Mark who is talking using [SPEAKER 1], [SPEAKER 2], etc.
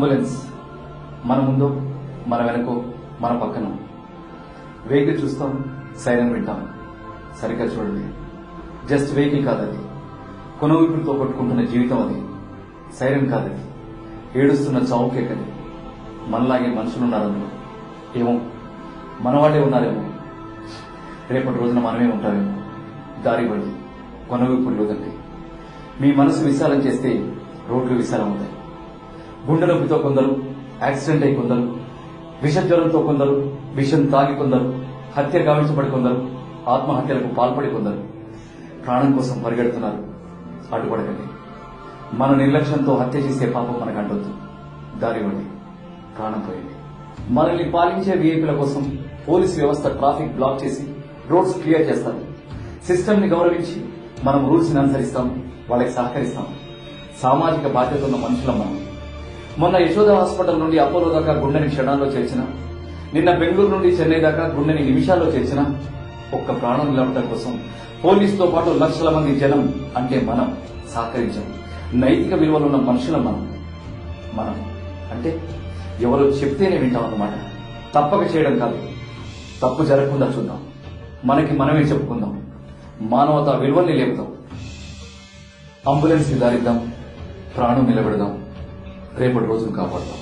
[SPEAKER 1] Ambulance మన ముందు, మన వెనకో, మన పక్కన. వెహికల్ చూస్తాం, సైరన్ వింటాం. సరిగ్గా చూడండి, జస్ట్ వెహికల్ కాదది, కొనువిపులతో కొట్టుకుంటున్న జీవితం అది. సైరన్ కాదది, ఏడుస్తున్న చావు కేకది. మనలాగే మనుషులున్నారు అందులో. ఏమో మనవాళ్లే ఉన్నారేమో, రేపటి రోజున మనమే ఉంటామేమో. దారిబడి కొనవిపుల్లో కంటే మీ మనసు విశాలం చేస్తే రోడ్లు విశాలం అవుతాయి. గుండె నొప్పితో కొందరు, యాక్సిడెంట్ అయి కొందరు, విషజ్వరంతో కొందరు, విషం తాగి కొందరు, హత్య గావించబడి కొందరు, ఆత్మహత్యలకు పాల్పడి కొందరు ప్రాణం కోసం పరిగెడుతున్నారు. అడ్డుపడకండి. మన నిర్లక్ష్యంతో హత్య చేసే పాపం మనకు అంటొద్దు. దారివ్వండి, ప్రాణం పోయండి. మనల్ని పాలించే వీఐపీల కోసం పోలీసు వ్యవస్థ ట్రాఫిక్ బ్లాక్ చేసి రోడ్స్ క్లియర్ చేస్తారు. సిస్టమ్ ని గౌరవించి మనం రూల్స్ ని అనుసరిస్తాం, వాళ్ళకి సహకరిస్తాం. సామాజిక బాధ్యత ఉన్న మనుషులం మనం. మొన్న యశోద హాస్పిటల్ నుండి అపోలో దాకా గుండెని క్షణాల్లో చేర్చిన, నిన్న బెంగళూరు నుండి చెన్నై దాకా గుండెని నిమిషాల్లో చేర్చిన, ఒక్క ప్రాణం నిలబడటం కోసం పోలీసుతో పాటు లక్షల మంది జనం అంటే మనం సహకరించాం. నైతిక విలువలున్న మనుషులం మనం అంటే ఎవరో చెప్తేనే వింటాం అన్నమాట. తప్పక చేయడం కాదు, తప్పు జరగకుండా చూద్దాం, మనకి మనమే చెప్పుకుందాం, మానవతా విలువల్ని లేపుదాం. అంబులెన్స్ ని దారిద్దాం, ప్రాణం నిలబెడదాం, రేపటి రోజును కాపాడదాం.